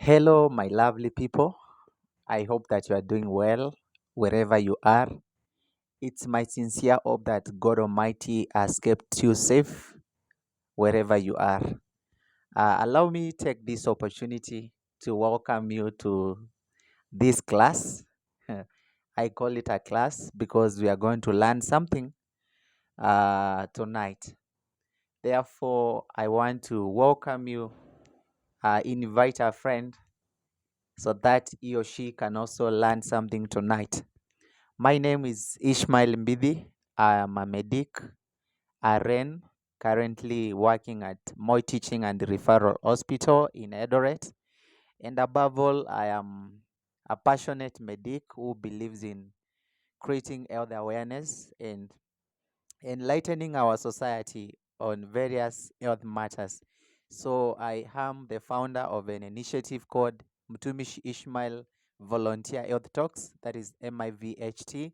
Hello, my lovely people. I hope that you are doing well wherever you are. It's my sincere hope that God Almighty has kept you safe wherever you are. Allow me take this opportunity to welcome you to this class. I call it a class because we are going to learn something tonight. Therefore, I want to welcome you, invite a friend so that he or she can also learn something tonight. My name is Ishmael Mbithi. I am a medic, RN, currently working at MIVHT Teaching and Referral Hospital in Eldoret. And above all, I am a passionate medic who believes in creating health awareness and enlightening our society on various health matters. So I am the founder of an initiative called Mtumishi Ishmael Volunteer Health Talks, that is MIVHT,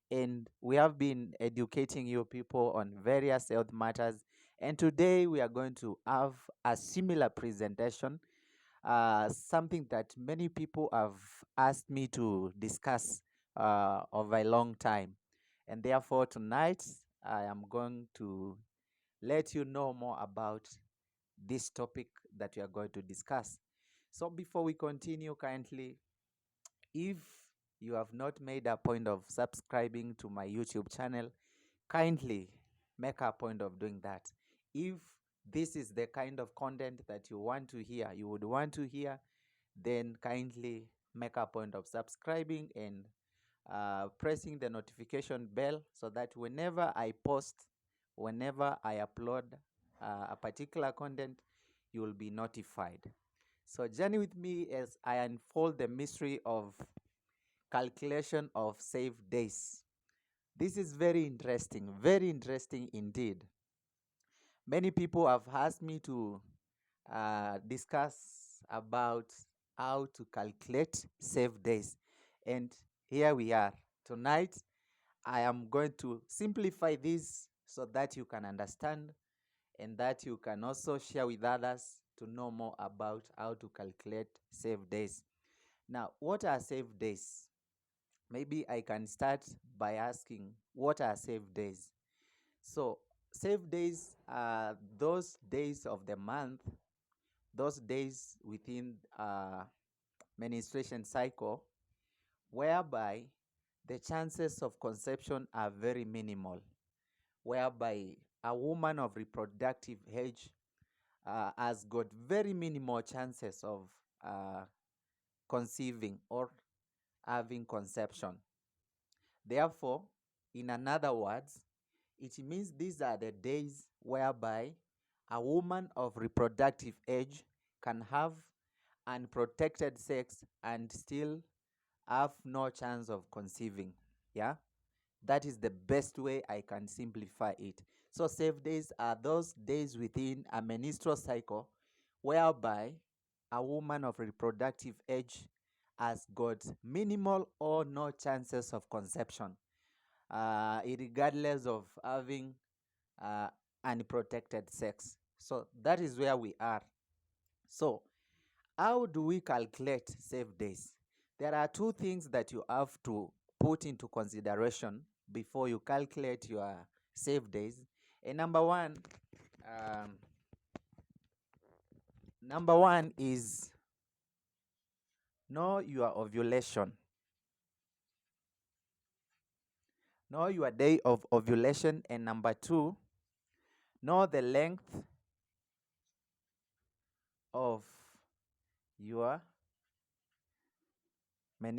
and we have been educating you people on various health matters. And today we are going to have a similar presentation, something that many people have asked me to discuss over a long time. And therefore, tonight I am going to let you know more about this topic that we are going to discuss. So, before we continue, kindly, if you have not made a point of subscribing to my YouTube channel, kindly make a point of doing that. If this is the kind of content that you would want to hear, then kindly make a point of subscribing and pressing the notification bell so that whenever I post, whenever I upload a particular content, you will be notified. So journey with me as I unfold the mystery of calculation of saved days. This is very interesting indeed. Many people have asked me to discuss about how to calculate saved days. And here we are. Tonight, I am going to simplify this so that you can understand and that you can also share with others to know more about how to calculate saved days. Now, what are saved days? Maybe I can start by asking, what are saved days? So, saved days are those days of the month, those days within menstruation cycle whereby the chances of conception are very minimal, whereby a woman of reproductive age has got very minimal chances of uh, conceiving or having conception. Therefore, in another words, it means these are the days whereby a woman of reproductive age can have unprotected sex and still have no chance of conceiving. Yeah, that is the best way I can simplify it. So, safe days are those days within a menstrual cycle whereby a woman of reproductive age has got minimal or no chances of conception, regardless of having uh, unprotected sex. So, that is where we are. So, how do we calculate safe days? There are two things that you have to put into consideration before you calculate your safe days. And um, number one is know your ovulation. Know your day of ovulation. And number two, know the length of your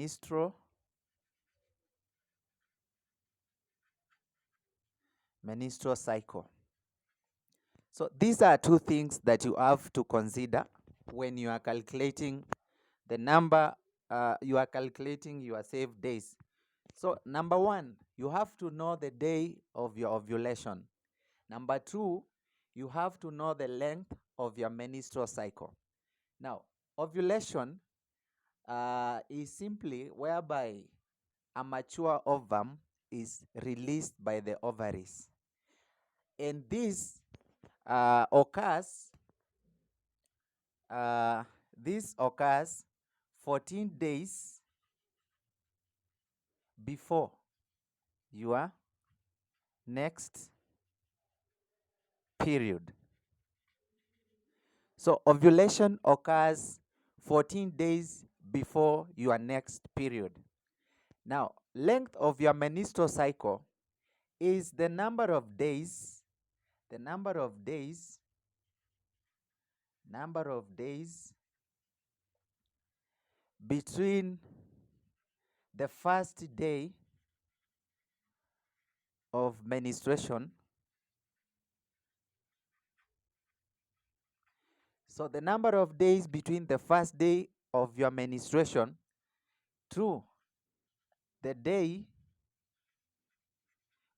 menstrual cycle. So these are two things that you have to consider when you are calculating the number, you are calculating your safe days. So number one, you have to know the day of your ovulation. Number two, you have to know the length of your menstrual cycle. Now, ovulation is simply whereby a mature ovum is released by the ovaries. And this occurs This occurs 14 days before your next period. So ovulation occurs 14 days before your next period. Now, length of your menstrual cycle is the number of days, number of days between the first day of menstruation. So the number of days between the first day of your menstruation to the day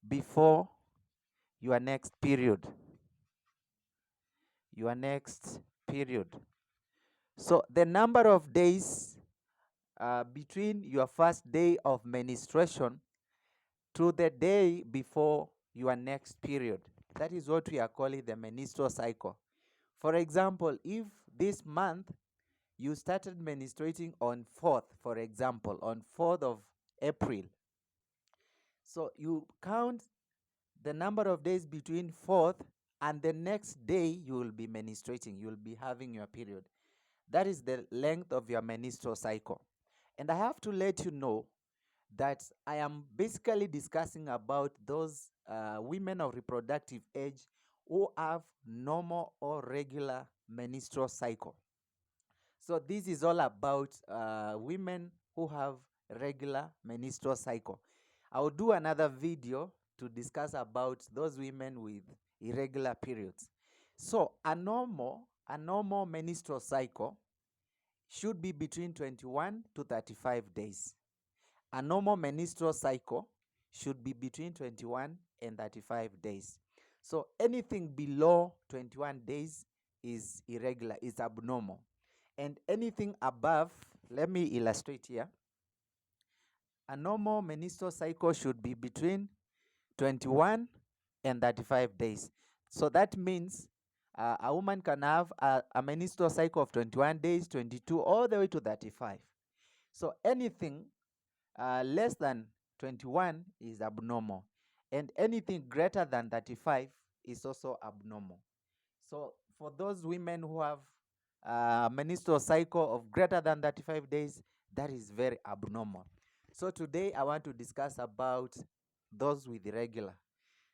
before your next period. Your next period. So the number of days between your first day of menstruation to the day before your next period. That is what we are calling the menstrual cycle. For example, if this month you started menstruating on 4th, for example, on 4th of April, so you count the number of days between 4th and the next day you will be menstruating, you will be having your period. That is the length of your menstrual cycle. And I have to let you know that I am basically discussing about those women of reproductive age who have normal or regular menstrual cycle. So this is all about women who have regular menstrual cycle. I'll do another video to discuss about those women with irregular periods. So a normal menstrual cycle should be between 21 to 35 days. A normal menstrual cycle should be between 21 and 35 days. So anything below 21 days is irregular, is abnormal. And anything above, let me illustrate here. A normal menstrual cycle should be between 21 and 35 days. So that means a woman can have a menstrual cycle of 21 days, 22, all the way to 35. So anything less than 21 is abnormal, and anything greater than 35 is also abnormal. So for those women who have menstrual cycle of greater than 35 days, that is very abnormal. So today I want to discuss about those with irregular.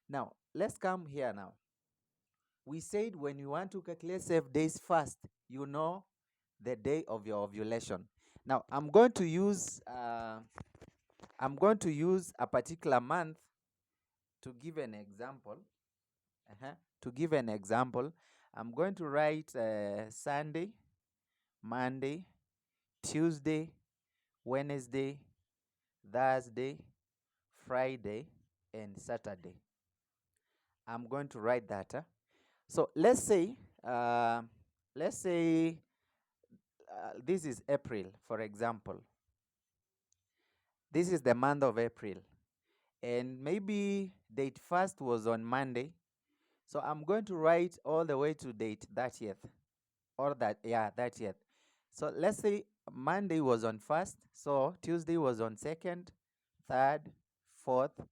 Now, let's come here now. We said when you want to calculate safe days first, you know the day of your ovulation. Now, I'm going to use a particular month to give an example. To give an example, I'm going to write Sunday, Monday, Tuesday, Wednesday, Thursday, Friday, and Saturday. I'm going to write that. So let's say this is April, for example. This is the month of April, and maybe date first was on Monday. So I'm going to write all the way to date 30th, or 30th. So let's say Monday was on 1st, so Tuesday was on 2nd, 3rd, 4th,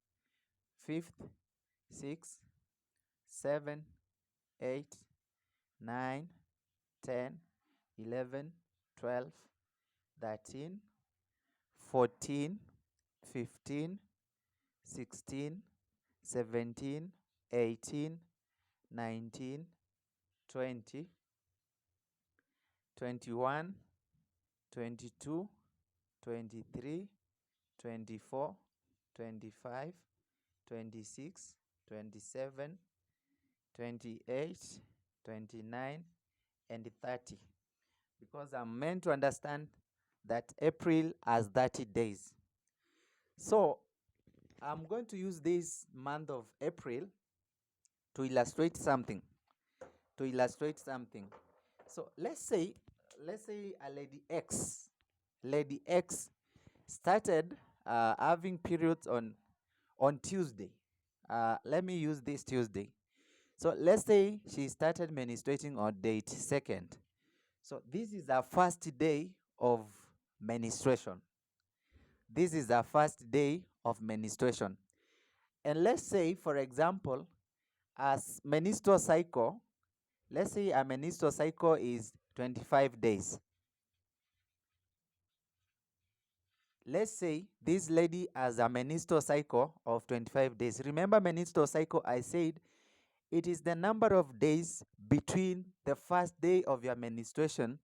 5th, 6th, 7th, 8th, 9, 10, 11, 12, 13, 14, 15, 16, 17, 18, 19, 20, 21, 22, 23, 24, 25, 26, 27, 28, 29, and 30. Because I'm meant to understand that April has 30 days. So I'm going to use this month of April to illustrate something. So let's say a lady X started having periods on Tuesday. Let me use this Tuesday. So let's say she started menstruating on date 2nd. So this is our first day of menstruation. This is our first day of menstruation. And let's say, for example, as menstrual cycle, let's say a menstrual cycle is 25 days. Let's say this lady has a menstrual cycle of 25 days. Remember menstrual cycle, I said it is the number of days between the first day of your menstruation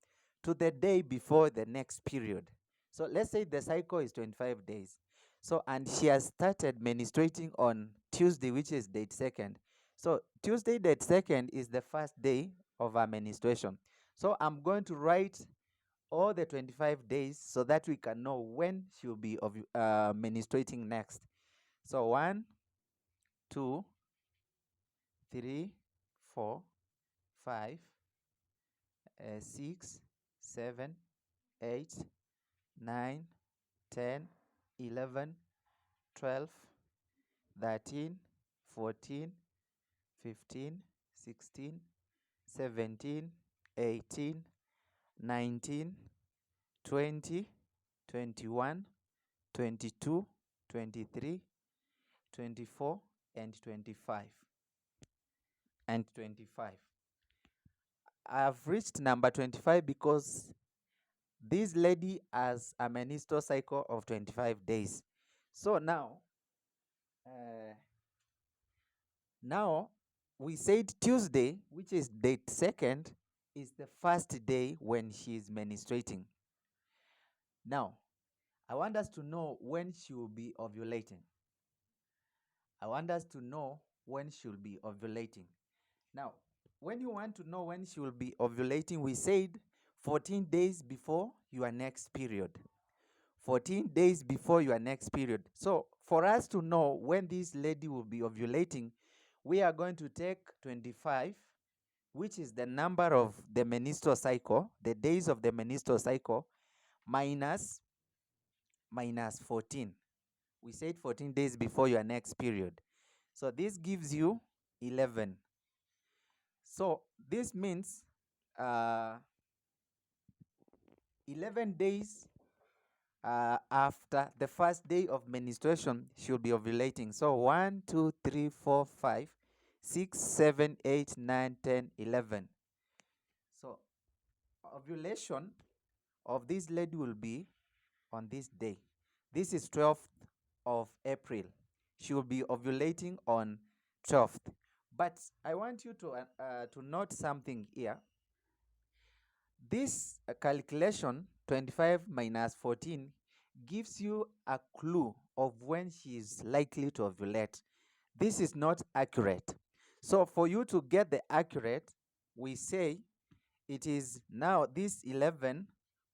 to the day before the next period. So let's say the cycle is 25 days. So, and she has started menstruating on Tuesday, which is date 2nd. So Tuesday, date 2nd is the first day of her menstruation. So I'm going to write all the 25 days so that we can know when she will be menstruating next. So 1, 2, 3, 4, 5, 6, 7, 8, 9, 10, 11, 12, 13, 14, 15, 16, 17, 18, 19, 20, 21, 22, 23, 24, and 25. And 25. I've reached number 25 because this lady has a menstrual cycle of 25 days. So uh, now we said Tuesday, which is date 2nd, is the first day when she is menstruating. Now, I want us to know when she will be ovulating. I want us to know when she will be ovulating. Now, when you want to know when she will be ovulating, we said 14 days before your next period. 14 days before your next period. So for us to know when this lady will be ovulating, we are going to take 25, which is the number of the menstrual cycle, the days of the menstrual cycle, minus 14. We said 14 days before your next period. So this gives you 11. So this means uh, 11 days after the first day of menstruation, she'll be ovulating. So 1, 2, 3, 4, 5, 6, 7, 8, 9, 10, 11. So ovulation of this lady will be on this day. This is 12th of April. She will be ovulating on 12th. But I want you to note something here. This calculation, 25 minus 14, gives you a clue of when she is likely to ovulate. This is not accurate. So for you to get the accurate, we say it is now this 11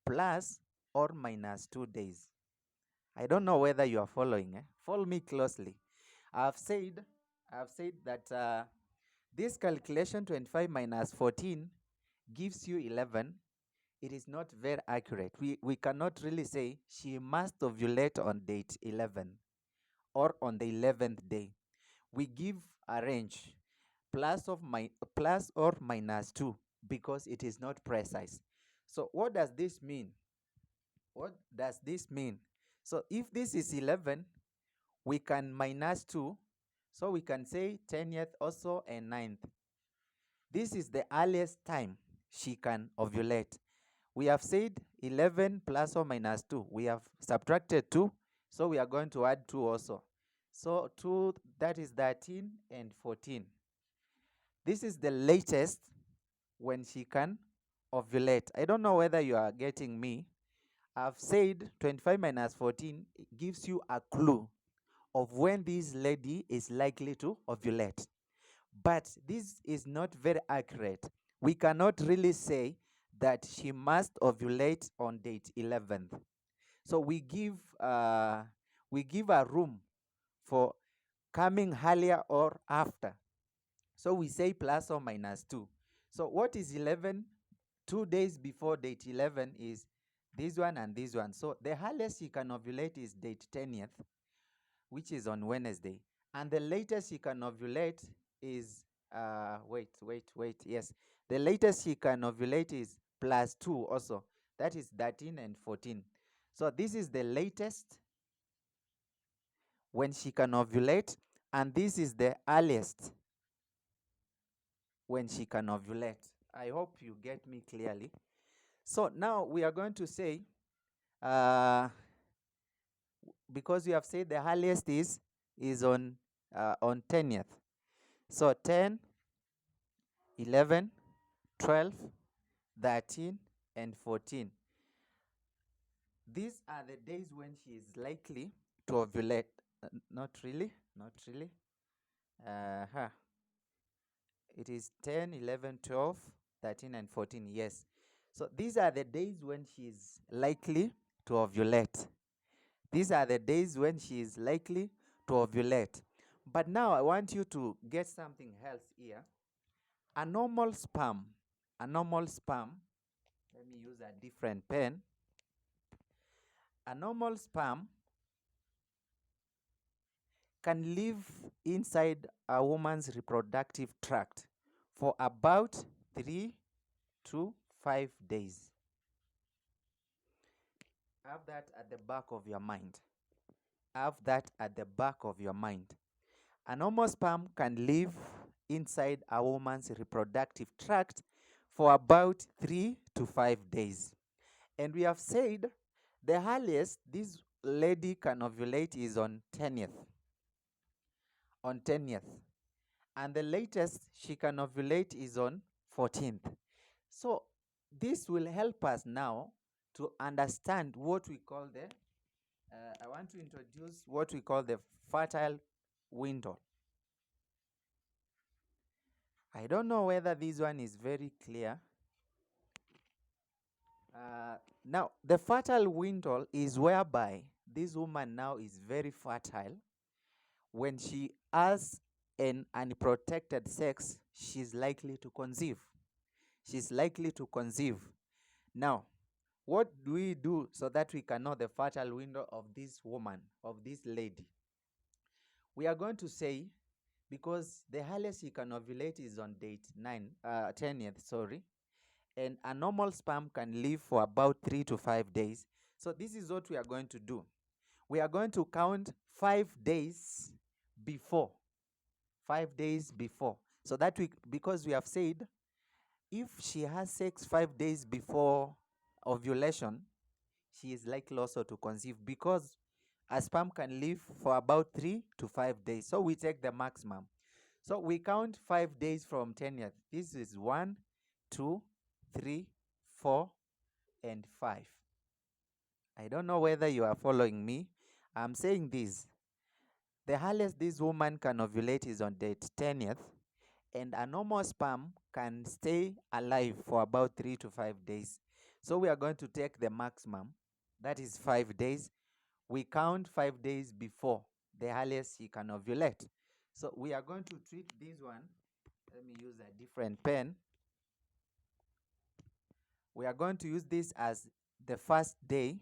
plus or minus 2 days. I don't know whether you are following. Follow me closely. I've said, that this calculation 25 minus 14 gives you 11. It is not very accurate. We cannot really say she must ovulate on date 11 or on the 11th day. We give a range plus or minus 2 because it is not precise. So what does this mean? What does this mean? So if this is 11, we can minus 2. So we can say 10th also and 9th. This is the earliest time she can ovulate. We have said 11 plus or minus 2. We have subtracted 2. So we are going to add 2 also. So 2, that is 13 and 14. This is the latest when she can ovulate. I don't know whether you are getting me. I've said 25 minus 14 gives you a clue of when this lady is likely to ovulate. But this is not very accurate. We cannot really say that she must ovulate on date 11th. So we give a room for coming earlier or after. So we say plus or minus 2. So what is 11? 2 days before date 11 is this one and this one. So the earliest you can ovulate is date 10th, which is on Wednesday. And the latest you can ovulate is, yes. The latest you can ovulate is plus 2 also. That is 13 and 14. So this is the latest when she can ovulate, and this is the earliest when she can ovulate. I hope you get me clearly. So now we are going to say, because you have said the earliest is on 10th. So 10, 11, 12, 13, and 14. These are the days when she is likely to ovulate. Not really, not really. It is 10, 11, 12, 13, and 14. Yes. So these are the days when she is likely to ovulate. These are the days when she is likely to ovulate. But now I want you to get something else here. A normal sperm, let me use a different pen. A normal sperm can live inside a woman's reproductive tract for about 3 to 5 days. Have that at the back of your mind. Have that at the back of your mind. A normal sperm can live inside a woman's reproductive tract for about 3 to 5 days. And we have said the earliest this lady can ovulate is on 10th. On 10th. And the latest she can ovulate is on 14th. So this will help us now to understand what we call the, I want to introduce what we call the fertile window. I don't know whether this one is very clear. Now, the fertile window is whereby this woman now is very fertile. When she has an unprotected sex, she's likely to conceive. She's likely to conceive. Now, what do we do so that we can know the fertile window of this woman, of this lady? We are going to say, because the earliest she can ovulate is on date 10th, sorry, and a normal sperm can live for about 3 to 5 days. So this is what we are going to do. We are going to count 5 days before. 5 days before. So that because we have said, if she has sex 5 days before ovulation, she is likely also to conceive, because a sperm can live for about 3 to 5 days. So we take the maximum. So we count 5 days from 10th. This is 1, 2, 3, 4, and 5. I don't know whether you are following me. I'm saying this. The earliest this woman can ovulate is on date 10th, and a normal sperm can stay alive for about 3 to 5 days. So we are going to take the maximum, that is 5 days. We count 5 days before the earliest she can ovulate. So we are going to treat this one. Let me use a different pen. We are going to use this as the first day.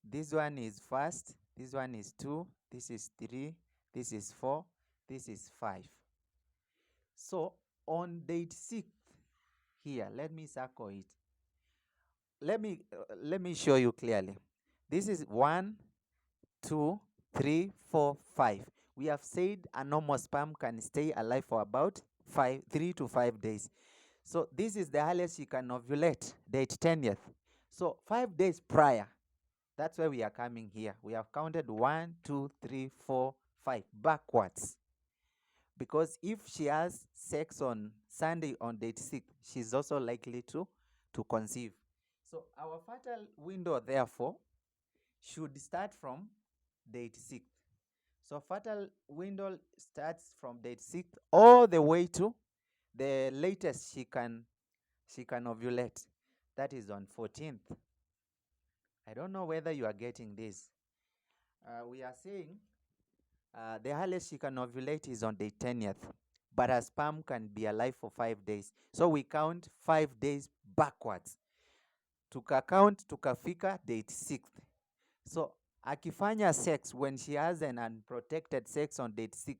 This one is first, this one is 2, this is 3, this is 4, this is 5. So on date 6 here, let me circle it. Let me show you clearly. This is 1, 2, 3, 4, 5. We have said a normal sperm can stay alive for about 3 to 5 days. So this is the earliest she can ovulate, date 10th. So 5 days prior, that's where we are coming here. We have counted 1, 2, 3, 4, 5 backwards. Because if she has sex on Sunday on date 6, she's also likely to conceive. So our fertile window, therefore, should start from date 6. So fertile window starts from date 6 all the way to the latest she can ovulate. That is on 14th. I don't know whether you are getting this. We are saying the earliest she can ovulate is on the 10th, but her sperm can be alive for 5 days. So we count 5 days backwards. Tukafika date 6th. So akifanya sex, when she has an unprotected sex on date 6th,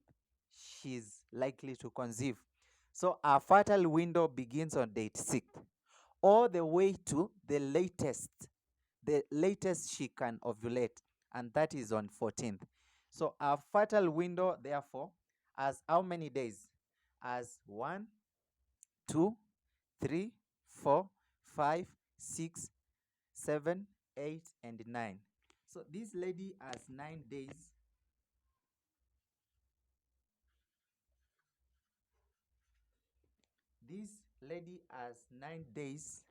she's likely to conceive. So our fertile window begins on date 6th. all the way to the latest she can ovulate, and that is on 14th. So our fertile window, therefore, has how many days? As 1, 2, 3, 4, 5, 6, 7, 8, and 9. So this lady has 9 days. This lady has 9 days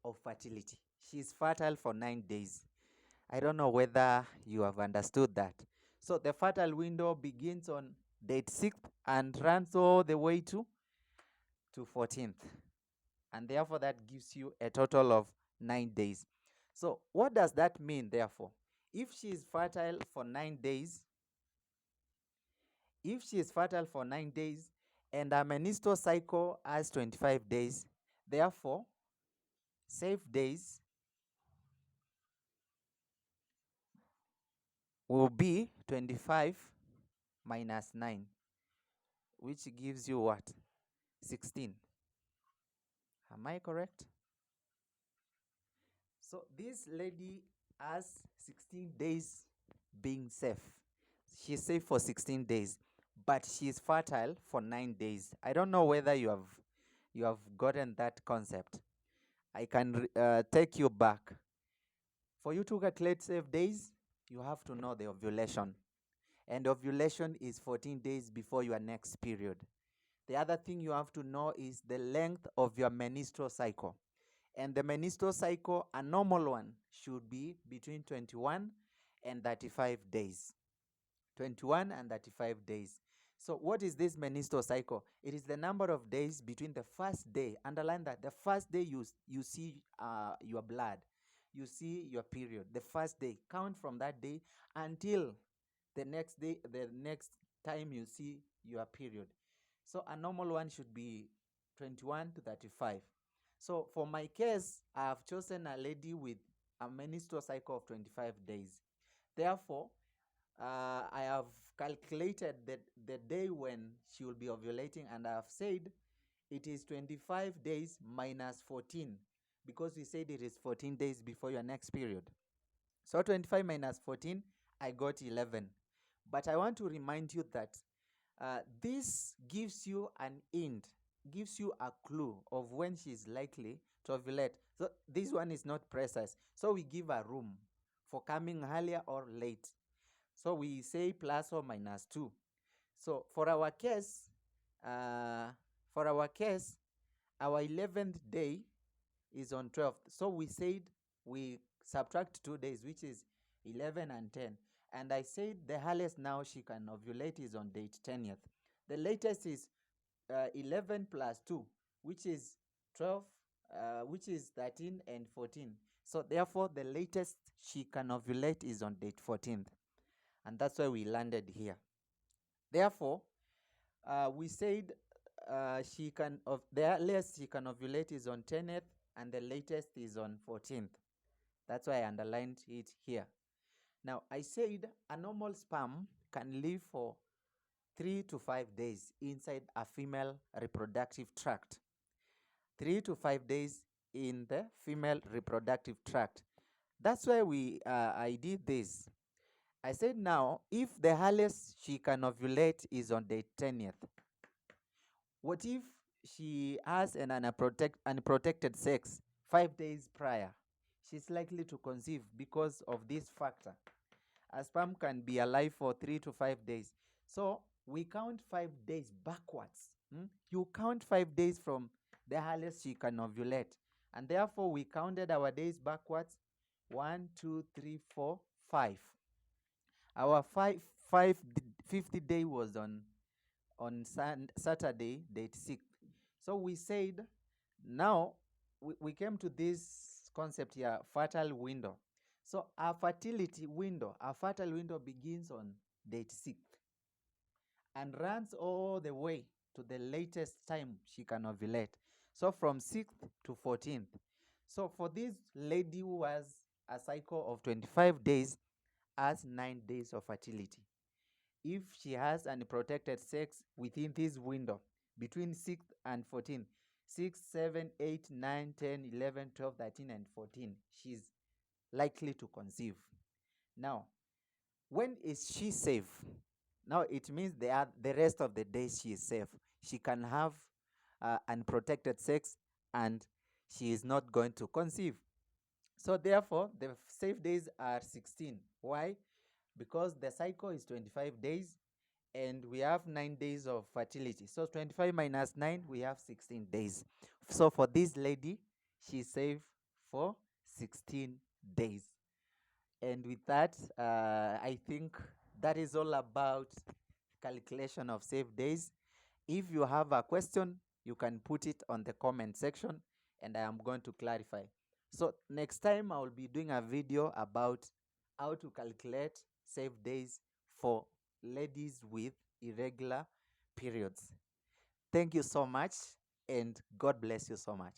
of fertility. She's fertile for 9 days. I don't know whether you have understood that. So the fertile window begins on date 6th and runs all the way to 14th. And therefore, that gives you a total of 9 days. So what does that mean, therefore? If she is fertile for 9 days, if she is fertile for 9 days and her menstrual cycle has 25 days, therefore, safe days will be 25 minus 9, which gives you what? 16. Am I correct? So this lady has 16 days being safe. She's safe for 16 days, but she's fertile for 9 days. I don't know whether you have gotten that concept. I can take you back. For you to calculate safe days, you have to know the ovulation. And ovulation is 14 days before your next period. The other thing you have to know is the length of your menstrual cycle. And the menstrual cycle, a normal one, should be between 21 and 35 days. 21 and 35 days. So what is this menstrual cycle? It is the number of days between the first day, underline that, the first day you see your blood, you see your period, the first day, count from that day until the next day, the next time you see your period. So a normal one should be 21 to 35. So for my case, I have chosen a lady with a menstrual cycle of 25 days. Therefore, I have calculated the day when she will be ovulating, and I have said it is 25 days minus 14, because we said it is 14 days before your next period. So 25 minus 14, I got 11. But I want to remind you that this gives you an hint, gives you a clue of when she is likely to ovulate. So this one is not precise. So we give a room for coming earlier or late. So we say plus or minus 2. So for our case, our 11th day is on 12th. So we said we subtract 2 days, which is 11 and 10. And I said the earliest now she can ovulate is on date 20th. The latest is 11 plus 2, which is 12, which is 13 and 14. So therefore, the latest she can ovulate is on date 14th. And that's why we landed here. Therefore, we said the earliest she can ovulate is on 10th and the latest is on 14th. That's why I underlined it here. Now, I said a normal sperm can live for 3 to 5 days inside a female reproductive tract. 3 to 5 days in the female reproductive tract. That's why I did this. I said now, if the earliest she can ovulate is on the 20th, what if she has an unprotected sex 5 days prior? She's likely to conceive because of this factor. A sperm can be alive for 3 to 5 days. So we count 5 days backwards. You count 5 days from the earliest she can ovulate. And therefore, we counted our days backwards. 1, 2, 3, 4, 5. Our 50th day was on Saturday, date 6th. So we said, now we came to this concept here, fertile window. So our fertile window begins on date 6th and runs all the way to the latest time she can ovulate. So from 6th to 14th. So for this lady who has a cycle of 25 days, has 9 days of fertility. If she has unprotected sex within this window between 6th and 14th, 6, 7, 8, 9, 10, 11, 12, 13, and 14, she's likely to conceive. Now, when is she safe? Now, it means the rest of the days she is safe. She can have unprotected sex and she is not going to conceive. So therefore, the safe days are 16. Why? Because the cycle is 25 days and we have 9 days of fertility. So 25 minus 9, we have 16 days. So for this lady, she's safe for 16 days. And with that, I think that is all about calculation of safe days. If you have a question, you can put it on the comment section and I am going to clarify. So next time I will be doing a video about how to calculate safe days for ladies with irregular periods. Thank you so much and God bless you so much.